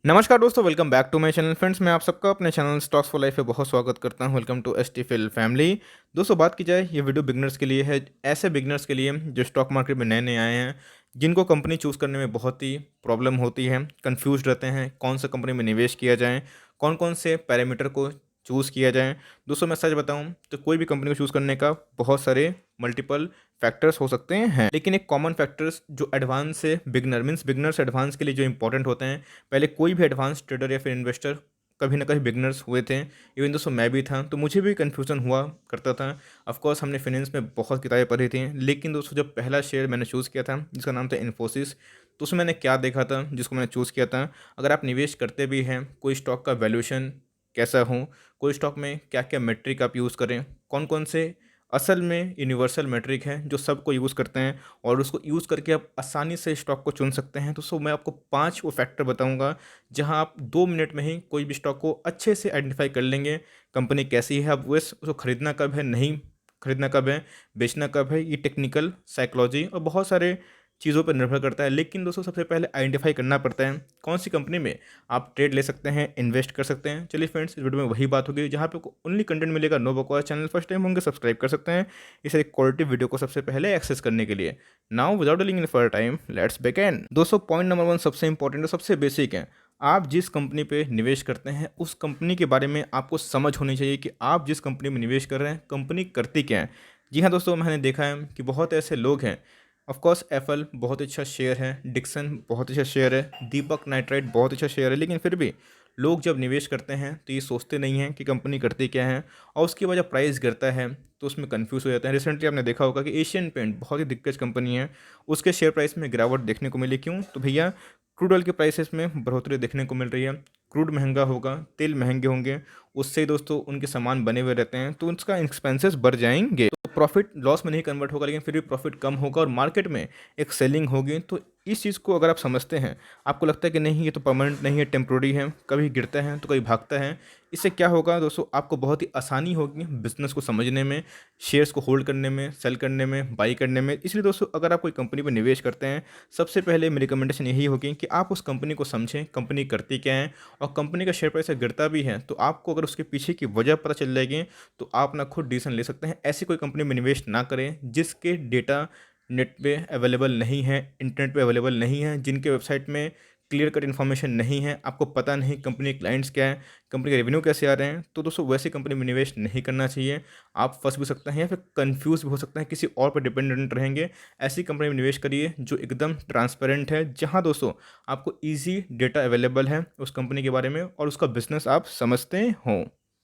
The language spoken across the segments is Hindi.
नमस्कार दोस्तों, welcome back to my channel. Friends, मैं आप सबका अपने चैनल स्टॉक्स फॉर लाइफ पे बहुत स्वागत करता हूं। वेलकम टू एसटीफिल फैमिली। दोस्तों, बात की जाए, ये वीडियो बिगनर्स के लिए है, ऐसे बिगनर्स के लिए जो स्टॉक मार्केट में नए नए आए हैं, जिनको कंपनी चूज़ करने में बहुत ही प्रॉब्लम होती है, कंफ्यूज रहते हैं कौन सा कंपनी में निवेश किया जाए, कौन कौन से पैरामीटर को चूज़ किया जाए। दोस्तों, मैं सच बताऊं तो कोई भी कंपनी को चूज़ करने का बहुत सारे मल्टीपल फैक्टर्स हो सकते हैं, लेकिन एक कॉमन फैक्टर्स जो एडवांस से बिगनर मीन्स बिगनर से एडवांस के लिए जो इंपॉर्टेंट होते हैं। पहले कोई भी एडवांस ट्रेडर या फिर इन्वेस्टर कभी ना कभी बिगनर्स हुए थे। इवन दोस्तों मैं भी था, तो मुझे भी कन्फ्यूज़न हुआ करता था। ऑफ कोर्स हमने फाइनेंस में बहुत किताबें पढ़ी थी, लेकिन दोस्तों जब पहला शेयर मैंने चूज़ किया था जिसका नाम था इन्फोसिस, तो उसमें मैंने क्या देखा था जिसको मैंने चूज़ किया था। अगर आप निवेश करते भी हैं, कोई स्टॉक का वैल्यूएशन कैसा हो, कोई स्टॉक में क्या क्या मेट्रिक आप यूज़ करें, कौन कौन से असल में यूनिवर्सल मेट्रिक है जो सबको यूज़ करते हैं और उसको यूज़ करके आप आसानी से स्टॉक को चुन सकते हैं। तो सो मैं आपको 5 वो फैक्टर बताऊंगा जहां आप 2 मिनट में ही कोई भी स्टॉक को अच्छे से आइडेंटिफाई कर लेंगे। कंपनी कैसी है, अब वो उसको खरीदना कब है, नहीं खरीदना कब है, बेचना कब है, ये टेक्निकल साइकोलॉजी और बहुत सारे चीज़ों पर निर्भर करता है। लेकिन दोस्तों सबसे पहले आइडेंटिफाई करना पड़ता है कौन सी कंपनी में आप ट्रेड ले सकते हैं, इन्वेस्ट कर सकते हैं। चलिए फ्रेंड्स, इस वीडियो में वही बात होगी जहाँ पे ओनली कंटेंट मिलेगा, नो बकवास। चैनल फर्स्ट टाइम होंगे, सब्सक्राइब कर सकते हैं इस एक क्वालिटी वीडियो को सबसे पहले एक्सेस करने के लिए। Now without dealing in for time, let's begin. दोस्तों, पॉइंट नंबर 1 सबसे इंपॉर्टेंट और सबसे बेसिक है। आप जिस कंपनी पे निवेश करते हैं उस कंपनी के बारे में आपको समझ होनी चाहिए कि आप जिस कंपनी में निवेश कर रहे हैं कंपनी करती क्या है। जी हाँ दोस्तों, मैंने देखा है कि बहुत ऐसे लोग हैं। ऑफ कोर्स एप्पल बहुत अच्छा शेयर है, डिक्सन बहुत अच्छा शेयर है, दीपक नाइट्राइट बहुत अच्छा शेयर है, लेकिन फिर भी लोग जब निवेश करते हैं तो ये सोचते नहीं हैं कि कंपनी करती क्या है, और उसके बाद जब प्राइस गिरता है तो उसमें कंफ्यूज हो जाते हैं। रिसेंटली आपने देखा होगा कि एशियन पेंट बहुत ही दिग्गज कंपनी है, उसके शेयर प्राइस में गिरावट देखने को मिली। क्यों? तो भैया क्रूड ऑयल के प्राइसेस में बढ़ोतरी देखने को मिल रही है। क्रूड महंगा होगा, तेल महंगे होंगे, उससे दोस्तों उनके सामान बने हुए रहते हैं, तो उसका एक्सपेंसेस बढ़ जाएंगे। तो प्रॉफिट लॉस में नहीं कन्वर्ट होगा, लेकिन फिर भी प्रॉफिट कम होगा और मार्केट में एक सेलिंग होगी। तो इस चीज़ को अगर आप समझते हैं, आपको लगता है कि नहीं ये तो परमानेंट नहीं है, टेम्प्रोरी है, कभी गिरता है तो कभी भागता है, इससे क्या होगा दोस्तों, आपको बहुत ही आसानी होगी बिजनेस को समझने में, शेयर्स को होल्ड करने में, सेल करने में, बाई करने में। इसलिए दोस्तों अगर आप कोई कंपनी पर निवेश करते हैं, सबसे पहले मेरी रिकमेंडेशन यही होगी कि आप उस कंपनी को समझें, कंपनी करती क्या है, और कंपनी का शेयर प्राइस गिरता भी है तो आपको अगर उसके पीछे की वजह पता चल जाएगी तो आप ना खुद डिसीजन ले सकते हैं। ऐसी कोई कंपनी में निवेश ना करें जिसके डेटा नेट पे अवेलेबल नहीं है, इंटरनेट पे अवेलेबल नहीं है, जिनके वेबसाइट में क्लियर कट इन्फॉर्मेशन नहीं है, आपको पता नहीं कंपनी के क्लाइंट्स क्या है, कंपनी के रेवेन्यू कैसे आ रहे हैं। तो दोस्तों वैसी कंपनी में निवेश नहीं करना चाहिए। आप फंस भी सकते हैं या फिर कंफ्यूज भी हो सकते हैं, किसी और पर डिपेंडेंट रहेंगे। ऐसी कंपनी में निवेश करिए जो एकदम ट्रांसपेरेंट है, जहां दोस्तों आपको ईजी डेटा अवेलेबल है उस कंपनी के बारे में और उसका बिजनेस आप समझते हों।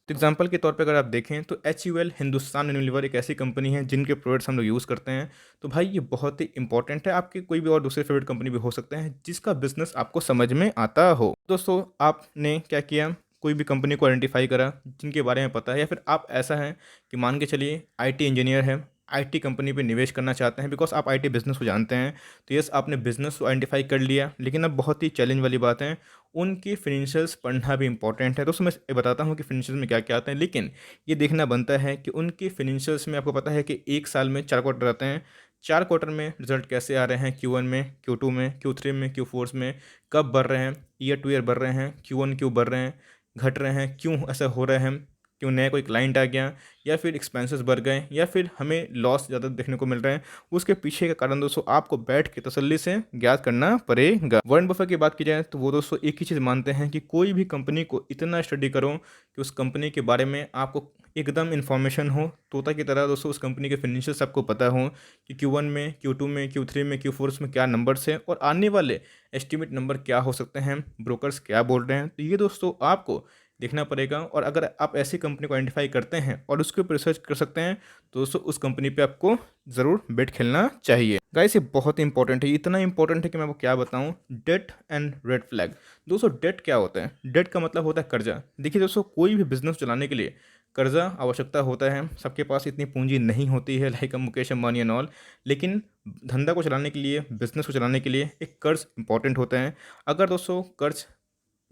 तो एग्जांपल के तौर पे अगर आप देखें तो HUL हिंदुस्तान यूनिलीवर एक ऐसी कंपनी है जिनके प्रोडक्ट्स हम लोग यूज़ करते हैं। तो भाई ये बहुत ही इंपॉर्टेंट है, आपकी कोई भी और दूसरे फेवरेट कंपनी भी हो सकते हैं जिसका बिजनेस आपको समझ में आता हो। दोस्तों आपने क्या किया, कोई भी कंपनी को आइडेंटिफाई करा जिनके बारे में पता है, या फिर आप ऐसा है कि मान के चलिए IT इंजीनियर है, IT कंपनी पे निवेश करना चाहते हैं बिकॉज आप IT बिजनेस को जानते हैं। तो यस, आपने बिजनेस को आइडेंटिफाई कर लिया, लेकिन अब बहुत ही चैलेंज वाली बात है, उनकी फिनेंशियल्स पढ़ना भी इंपॉर्टेंट है। दोस्तों मैं ये बताता हूँ कि फिनेंशियल्स में क्या क्या आते हैं, लेकिन ये देखना बनता है कि उनकी फिनेंशियल्स में आपको पता है कि एक साल में 4 क्वार्टर आते हैं, 4 क्वार्टर में रिजल्ट कैसे आ रहे हैं, Q1 में, Q2 में, Q3 में, Q4 में, कब बढ़ रहे हैं, ईयर टू ईयर बढ़ रहे हैं, Q1 क्यों बढ़ रहे हैं, घट रहे हैं, क्यों ऐसा हो रहा है, क्यों नया कोई क्लाइंट आ गया, या फिर एक्सपेंसेस बढ़ गए, या फिर हमें लॉस ज़्यादा देखने को मिल रहा है। उसके पीछे का कारण दोस्तों आपको बैठ के तसल्ली से ज्ञात करना पड़ेगा। वॉरेन बफेट की बात की जाए तो वो दोस्तों एक ही चीज़ मानते हैं कि कोई भी कंपनी को इतना स्टडी करो कि उस कंपनी के बारे में आपको एकदम इन्फॉर्मेशन हो, तोता की तरह दोस्तों उस कंपनी के फिनेंशियल्स आपको पता हो कि Q1 में, Q2 में, Q3 में, Q4 में क्या नंबर्स हैं और आने वाले एस्टिमेट नंबर क्या हो सकते हैं, ब्रोकर्स क्या बोल रहे हैं। तो ये दोस्तों आपको देखना पड़ेगा, और अगर आप ऐसी कंपनी को आइडेंटिफाई करते हैं और उसके ऊपर रिसर्च कर सकते हैं तो दोस्तों उस कंपनी पे आपको ज़रूर बेट खेलना चाहिए। गाइस ये बहुत इंपॉर्टेंट है, इतना इंपॉर्टेंट है कि मैं आपको क्या बताऊं। Debt and red flag. दोस्तों डेट क्या होता है? डेट का मतलब होता है कर्जा। देखिए दोस्तों, कोई भी बिजनेस चलाने के लिए कर्जा आवश्यकता होता है, सबके पास इतनी पूंजी नहीं होती है like Mukesh Ambani and all, लेकिन धंधा को चलाने के लिए, बिजनेस को चलाने के लिए एक कर्ज इंपॉर्टेंट होता है। अगर दोस्तों कर्ज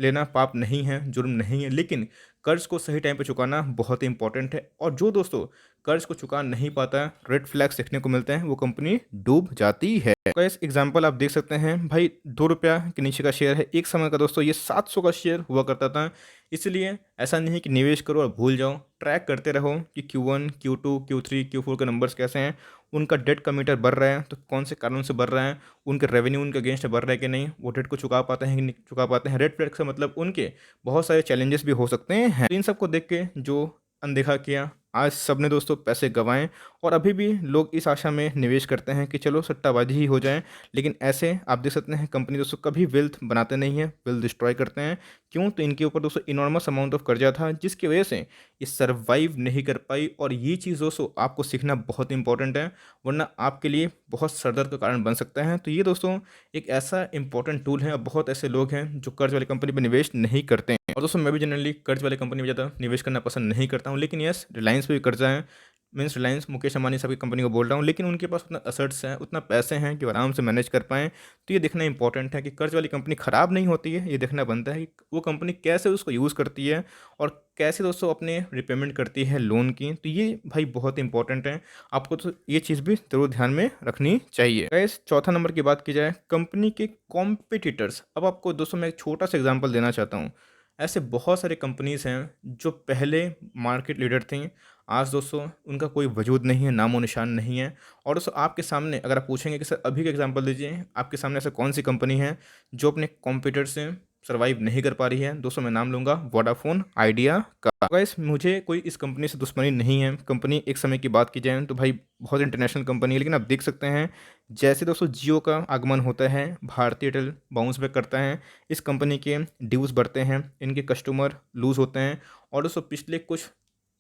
लेना पाप नहीं है, जुर्म नहीं है, लेकिन कर्ज को सही टाइम पे चुकाना बहुत ही इंपॉर्टेंट है। और जो दोस्तों कर्ज को चुका नहीं पाता है, रेड फ्लैग्स देखने को मिलते हैं, वो कंपनी डूब जाती है। इस एग्जाम्पल आप देख सकते हैं भाई, 2 रुपया के नीचे का शेयर है, एक समय का दोस्तों ये 700 का शेयर हुआ करता था। इसलिए ऐसा नहीं है कि निवेश करो और भूल जाओ, ट्रैक करते रहो कि Q1, Q2, Q3, Q4 के नंबर्स कैसे हैं, उनका डेट का मीटर बढ़ रहा है तो कौन से कारण से बढ़ रहा है, उनके रेवेन्यू उनके अगेंस्ट बढ़ रहा है कि नहीं, वो डेट को चुका पाते हैं कि नहीं चुका पाते हैं। रेड फ्लैग से मतलब उनके बहुत सारे चैलेंजेस भी हो सकते हैं। तो इन सबको देख के जो अनदेखा किया, आज सबने दोस्तों पैसे गंवाए, और अभी भी लोग इस आशा में निवेश करते हैं कि चलो सट्टाबाजी ही हो जाए। लेकिन ऐसे आप देख सकते हैं कंपनी दोस्तों कभी वेल्थ बनाते नहीं है, वेल्थ डिस्ट्रॉय करते हैं। क्यों? तो इनके ऊपर दोस्तों इनॉर्मस अमाउंट ऑफ कर्जा था, जिसकी वजह से ये सर्वाइव नहीं कर पाई। और ये चीज़ दोस्तों आपको सीखना बहुत इंपॉर्टेंट है, वरना आपके लिए बहुत सरदर्द का कारण बन सकता है। तो ये दोस्तों एक ऐसा इंपॉर्टेंट टूल है, और बहुत ऐसे लोग हैं जो कर्ज वाली कंपनी पर निवेश नहीं करते हैं। और दोस्तों मैं भी जनरली कर्ज वाली कंपनी में ज़्यादा निवेश करना पसंद नहीं करता हूँ, लेकिन यस रिलायंस पे भी कर्जा है। मीन्स रिलायंस मुकेश अंबानी सब की कंपनी को बोल रहा हूँ, लेकिन उनके पास उतना असर्ट्स हैं, उतना पैसे हैं कि वो आराम से मैनेज कर पाएँ। तो ये देखना इंपॉर्टेंट है कि कर्ज वाली कंपनी ख़राब नहीं होती है, ये देखना बनता है कि वो कंपनी कैसे उसको यूज़ करती है और कैसे दोस्तों अपने रिपेमेंट करती है लोन की। तो ये भाई बहुत इंपॉर्टेंट है, आपको तो ये चीज़ भी ज़रूर ध्यान में रखनी चाहिए। गाइस चौथा नंबर की बात की जाए, कंपनी के कॉम्पिटिटर्स। अब आपको दोस्तों मैं एक छोटा सा एग्जाम्पल देना चाहता हूँ। ऐसे बहुत सारे कंपनीज़ हैं जो पहले मार्केट लीडर थी, आज दोस्तों उनका कोई वजूद नहीं है, नामो निशान नहीं है। और दोस्तों आपके सामने अगर आप पूछेंगे कि सर अभी का एग्जांपल दीजिए, आपके सामने ऐसा कौन सी कंपनी है जो अपने कॉम्पिटिटर से सर्वाइव नहीं कर पा रही है? दोस्तों मैं नाम लूँगा वोडाफोन आइडिया का। गाइस मुझे कोई इस कंपनी से दुश्मनी नहीं है, कंपनी एक समय की बात की जाए तो भाई बहुत इंटरनेशनल कंपनी है, लेकिन आप देख सकते हैं जैसे दोस्तों जियो का आगमन होता है, भारतीय एयरटेल बाउंस बैक करता है, इस कंपनी के ड्यूज़ बढ़ते हैं, इनके कस्टमर लूज़ होते हैं। और दोस्तों पिछले कुछ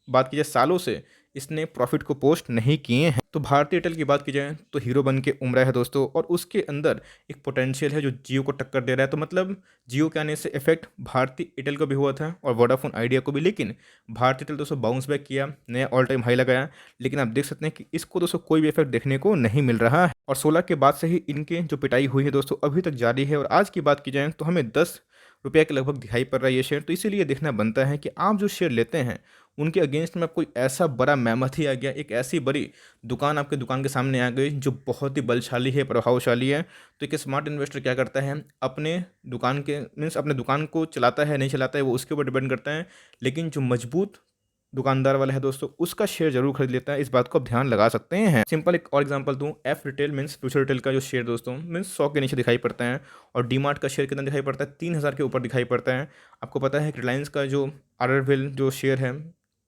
बात की जाए सालों से इसने प्रॉफिट को पोस्ट नहीं किए हैं। तो भारतीय एयरटेल की बात की जाए तो हीरो बन के उमड़ा है दोस्तों, और उसके अंदर एक पोटेंशियल है जो जियो को टक्कर दे रहा है। तो मतलब जियो के आने से इफेक्ट भारतीय एयरटेल को भी हुआ था और वोडाफोन आइडिया को भी, लेकिन भारतीय एयरटेल दोस्तों बाउंस बैक किया, नया ऑल टाइम हाई लगाया। लेकिन आप देख सकते हैं कि इसको दोस्तों कोई भी इफेक्ट देखने को नहीं मिल रहा है, और 16 के बाद से ही इनके जो पिटाई हुई है दोस्तों अभी तक जारी है। और आज की बात की जाए तो हमें 10 रुपये के लगभग दिखाई पड़ रहा है ये शेयर। तो इसीलिए देखना बनता है कि आप जो शेयर लेते हैं उनके अगेंस्ट में कोई ऐसा बड़ा मेहमत ही आ गया, एक ऐसी बड़ी दुकान आपके दुकान के सामने आ गई जो बहुत ही बलशाली है, प्रभावशाली है। तो एक स्मार्ट इन्वेस्टर क्या करता है, अपने दुकान के मीन्स अपने दुकान को चलाता है नहीं चलाता है वो उसके ऊपर डिपेंड करता है, लेकिन जो मजबूत दुकानदार वाला है दोस्तों उसका शेयर जरूर खरीद लेता है। इस बात को आप ध्यान लगा सकते हैं। सिंपल एक और एग्जांपल दूं, F retail means future retail का जो शेयर दोस्तों मीन्स 100 के नीचे दिखाई पड़ता है, और डीमार्ट का शेयर कितना दिखाई पड़ता है, 3000 के ऊपर दिखाई पड़ता है। आपको पता है कि रिलायंस का जो आरआरवेल जो शेयर है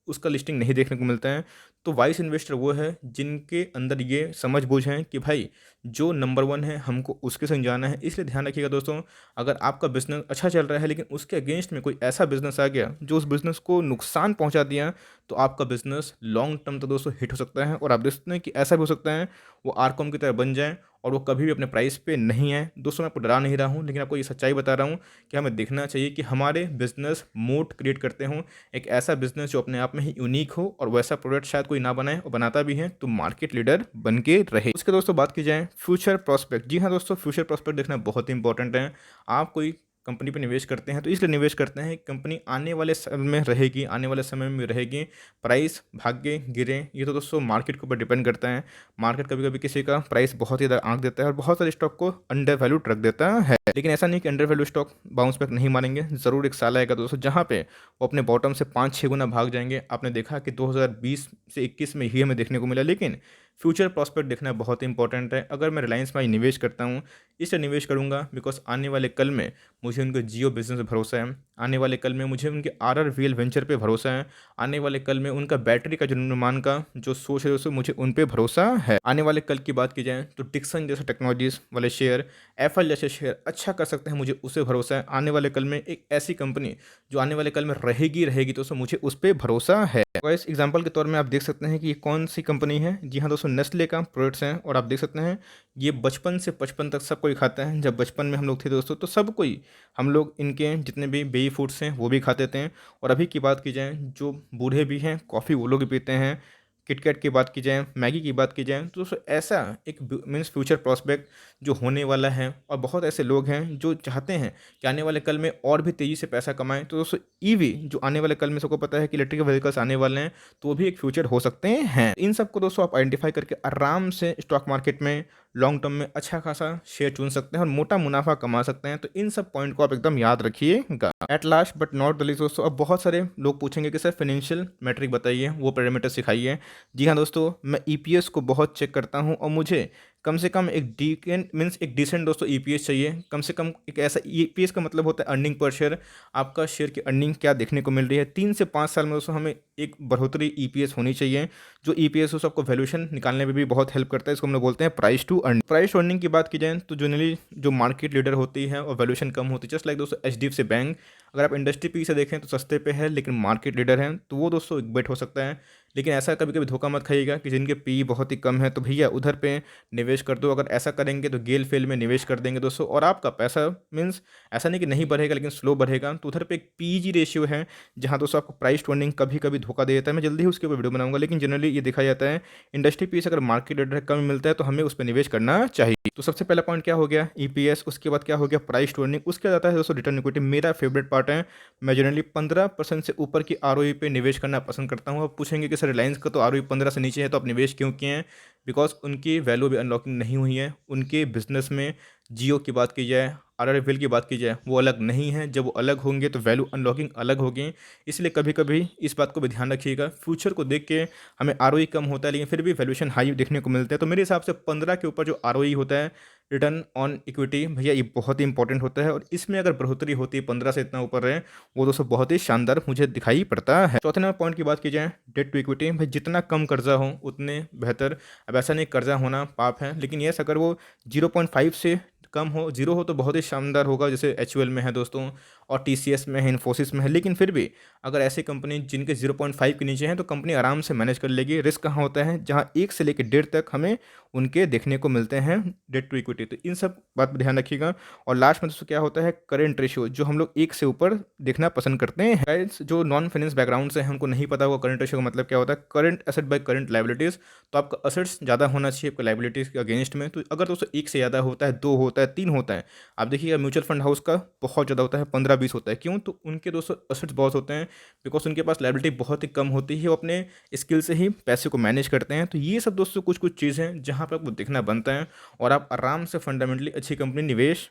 उसका लिस्टिंग नहीं देखने को मिलता है। तो वाइस इन्वेस्टर वो है जिनके अंदर ये समझ बूझ है कि भाई जो नंबर 1 है हमको उसके संग जाना है। इसलिए ध्यान रखिएगा दोस्तों, अगर आपका बिजनेस अच्छा चल रहा है लेकिन उसके अगेंस्ट में कोई ऐसा बिजनेस आ गया जो उस बिजनेस को नुकसान पहुंचा दिया, तो आपका बिजनेस लॉन्ग टर्म तो दोस्तों हिट हो सकता है। और आप देख सकते हैं कि ऐसा भी हो सकता है वो आरकॉम की तरह बन जाए और वो कभी भी अपने प्राइस पे नहीं है। दोस्तों मैं आपको डरा नहीं रहा हूँ, लेकिन आपको ये सच्चाई बता रहा हूँ कि हमें देखना चाहिए कि हमारे बिजनेस मोट क्रिएट करते हों, एक ऐसा बिजनेस जो अपने आप में ही यूनिक हो, और वैसा प्रोडक्ट शायद कोई ना बनाए और बनाता भी है तो मार्केट लीडर बन के रहे। उसके दोस्तों बात की जाए फ्यूचर प्रॉस्पेक्ट। जी हाँ दोस्तों, फ्यूचर प्रॉस्पेक्ट देखना बहुत इंपॉर्टेंट है। आप कोई कंपनी पे निवेश करते हैं तो इसलिए निवेश करते हैं कंपनी आने वाले समय में रहेगी, आने वाले समय में रहेगी, प्राइस भाग्य गिरे ये तो दोस्तों मार्केट के ऊपर डिपेंड करता है। मार्केट कभी कभी किसी का प्राइस बहुत ही ज़्यादा आंक देता है और बहुत सारे स्टॉक को अंडर वैल्यूड रख देता है, लेकिन ऐसा नहीं कि under value stock bounce back नहीं मारेंगे। ज़रूर एक साल आएगा दोस्तों जहाँ पे वो अपने बॉटम से 5-6 गुना भाग जाएंगे। आपने देखा कि 2020 से 21 में ही हमें देखने को मिला। लेकिन फ्यूचर प्रॉस्पेक्ट देखना बहुत इंपॉर्टेंट है। अगर मैं रिलायंस में निवेश करता हूँ, इसलिए निवेश करूँगा बिकॉज आने वाले कल में मुझे उनके जियो बिजनेस पे भरोसा है, आने वाले कल में मुझे उनके RRVL वेंचर पे भरोसा है, आने वाले कल में उनका बैटरी का जो निर्माण का जो सोच है दोस्तों मुझे उन पे भरोसा है। आने वाले कल की बात की जाए तो डिक्सन जैसे टेक्नोलॉजीज वाले शेयर, एफएल जैसे शेयर अच्छा कर सकते हैं, मुझे उससे भरोसा है। आने वाले कल में एक ऐसी कंपनी जो आने वाले कल में रहेगी दोस्तों मुझे उस पर भरोसा है। इस एग्जाम्पल के तौर में आप देख सकते हैं कि ये कौन सी कंपनी है। जी हाँ दोस्तों, नेस्ले का प्रोडक्ट्स हैं, और आप देख सकते हैं ये बचपन से 55 तक सब कोई खाता है। जब बचपन में हम लोग थे दोस्तों तो सब कोई हम लोग इनके जितने भी बेई फूड्स हैं वो भी खाते थे। और अभी की बात की जाए जो बूढ़े भी हैं कॉफ़ी वो लोग भी पीते हैं, किटकैट की बात की जाए, मैगी की बात की जाए, तो दोस्तों ऐसा एक मीन्स फ्यूचर प्रॉस्पेक्ट जो होने वाला है, और बहुत ऐसे लोग हैं जो चाहते हैं कि आने वाले कल में और भी तेज़ी से पैसा कमाएं। तो दोस्तों ईवी जो आने वाले कल में सबको पता है कि इलेक्ट्रिक व्हीकल्स आने वाले हैं, तो वो भी एक फ्यूचर हो सकते हैं। इन सबको दोस्तों आप आइडेंटिफाई करके आराम से स्टॉक मार्केट में लॉन्ग टर्म में अच्छा खासा शेयर चुन सकते हैं और मोटा मुनाफा कमा सकते हैं। तो इन सब पॉइंट को आप एकदम याद रखिएगा। At last but not the least दोस्तों, अब बहुत सारे लोग पूछेंगे कि सर फाइनेंशियल मैट्रिक बताइए, वो पैरामीटर सिखाइए। जी हाँ दोस्तों, मैं ईपीएस को बहुत चेक करता हूँ, और मुझे कम से कम एक डीकेंट मीन्स एक डिसेंट दोस्तों ईपीएस चाहिए। कम से कम एक ऐसा ईपीएस का मतलब होता है अर्निंग पर शेयर, आपका शेयर की अर्निंग क्या देखने को मिल रही है। 3 से 5 साल में दोस्तों हमें एक बढ़ोतरी ईपीएस होनी चाहिए। जो ईपीएस दोस्तों आपको वैल्यूएशन निकालने में भी बहुत हेल्प करता है। इसको हम लोग बोलते हैं price to earning. Price to earning की बात की जाए तो जनरली जो मार्केट लीडर होती है और वैल्यूएशन कम होती है, जस्ट लाइक दोस्तों एचडीएफसी बैंक, अगर आप इंडस्ट्री पी से देखें तो सस्ते पे है, लेकिन मार्केट लीडर है, तो वो दोस्तों एक बेट हो सकता है। लेकिन ऐसा कभी कभी धोखा मत खाइएगा कि जिनके पी बहुत ही कम है तो भैया उधर पे निवेश कर दो। अगर ऐसा करेंगे तो गेल फेल में निवेश कर देंगे दोस्तों, और आपका पैसा मीन्स ऐसा नहीं कि नहीं बढ़ेगा, लेकिन स्लो बढ़ेगा। तो उधर पे एक पीजी रेशियो है जहाँ दोस्तों आपको प्राइस टू अर्निंग कभी कभी धोखा दे देता है। मैं जल्दी ही उसके ऊपर वीडियो बनाऊंगा, लेकिन जनरली ये देखा जाता है इंडस्ट्री पी से अगर मार्केट लीडर कम मिलता है तो हमें उस पर निवेश करना चाहिए। तो सबसे पहला पॉइंट क्या हो गया, ईपीएस। उसके बाद क्या हो गया, प्राइस टू अर्निंग। उसके बाद आता है दोस्तों रिटर्न इक्विटी, मेरा फेवरेट पार्ट है। मैं जनरली 15% से ऊपर की आरओई पे निवेश करना पसंद करता हूँ। अब पूछेंगे कि सर रिलायंस का तो आरओई 15 से नीचे है, तो आप निवेश क्यों किए हैं? बिकॉज उनकी वैल्यू भी अनलॉकिंग नहीं हुई है। उनके बिजनेस में जियो की बात की जाए, आरआरएफएल की बात की जाए, वो अलग नहीं है। जब वो अलग होंगे तो वैल्यू अनलॉकिंग अलग होगी। इसलिए कभी कभी इस बात को भी ध्यान रखिएगा। फ्यूचर को देख के हमें आरओई कम होता है, लेकिन फिर भी वैल्यूएशन हाई देखने को मिलता है। तो मेरे हिसाब से 15 के ऊपर जो आरओई होता है, रिटर्न ऑन इक्विटी, भैया ये बहुत ही इंपॉर्टेंट होता है। और इसमें अगर बढ़ोतरी होती है 15 से इतना ऊपर है, वो दोस्तों बहुत ही शानदार मुझे दिखाई पड़ता है। चौथे नंबर पॉइंट की बात की जाए, डेट टू इक्विटी। भाई जितना कम कर्जा हो उतने बेहतर। अब ऐसा नहीं कर्जा होना पाप है, लेकिन यस अगर वो 0.5 से कम हो, जीरो हो, तो बहुत ही शानदार होगा। जैसे एचयूएल में है दोस्तों, और टीसीएस में है, इन्फोसिस में है। लेकिन फिर भी अगर ऐसी कंपनी जिनके 0.5 के नीचे हैं तो कंपनी आराम से मैनेज कर लेगी। रिस्क कहाँ होता है, जहाँ 1 से लेकर 1.5 तक हमें उनके देखने को मिलते हैं डेट टू इक्विटी। तो इन सब बात पर ध्यान रखिएगा। और लास्ट में दोस्तों क्या होता है, करेंट रेशियो, जो हम लोग 1 से ऊपर देखना पसंद करते हैं। गाइस जो नॉन फाइनेंस बैकग्राउंड से हैं उनको नहीं पता होगा करेंट रेशियो का मतलब क्या होता है। Current asset by current liabilities, तो आपका असेट्स ज़्यादा होना चाहिए आपका लाइबिलिटीज़ के अगेंस्ट में। तो अगर दोस्तों 1 से ज़्यादा होता है, 2 होता है, 3 होता है, आप देखिएगा म्यूचुअल फंड हाउस का बहुत ज़्यादा होता है, 15-20 होता है। क्यों? तो उनके दोस्तों असेट्स बहुत होते हैं, बिकॉज उनके पास लाइबिलिटी बहुत ही कम होती है। वो अपने स्किल से ही पैसे को मैनेज करते हैं। तो ये सब दोस्तों कुछ कुछ चीज़ें हैं जहाँ पर आपको देखना बनता है, और आप आराम से फंडामेंटली अच्छी कंपनी निवेश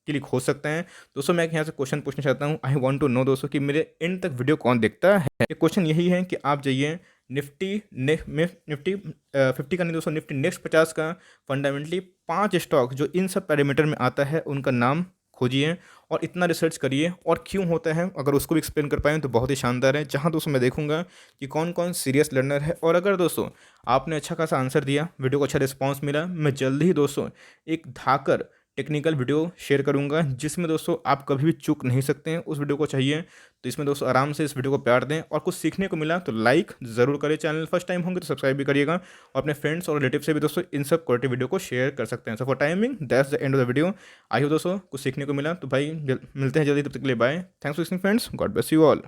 के लिए खोज सकते हैं। दोस्तों मैं यहाँ से क्वेश्चन पूछना चाहता हूँ, आई वांट टू नो दोस्तों कि मेरे एंड तक वीडियो कौन देखता है। क्वेश्चन यही है कि आप जाइए निफ्टी 50 का नहीं दोस्तों, निफ्टी नेक्स्ट 50 का फंडामेंटली 5 स्टॉक जो इन सब पैरामीटर में आता है उनका नाम खोजिए, और इतना रिसर्च करिए और क्यों होता है। अगर उसको भी एक्सप्लेन कर पाएँ तो बहुत ही शानदार है। जहाँ दोस्तों मैं देखूंगा कि कौन कौन सीरियस लर्नर है। और अगर दोस्तों आपने अच्छा खासा आंसर दिया, वीडियो को अच्छा रिस्पॉन्स मिला, मैं जल्दी ही दोस्तों एक धाकर टेक्निकल वीडियो शेयर करूंगा, जिसमें दोस्तों आप कभी भी चूक नहीं सकते हैं। उस वीडियो को चाहिए तो इसमें दोस्तों आराम से इस वीडियो को प्यार दें, और कुछ सीखने को मिला तो लाइक ज़रूर करें। चैनल फर्स्ट टाइम होंगे तो सब्सक्राइब भी करिएगा, और अपने फ्रेंड्स और रिलेटिव से भी दोस्तों इन सब क्वालिटी वीडियो को शेयर कर सकते हैं। So for timing that's the end of the video. आई हो दोस्तों कुछ सीखने को मिला, तो भाई मिलते हैं जल्दी, तब तक के लिए bye. Thanks for listening friends, God bless you all.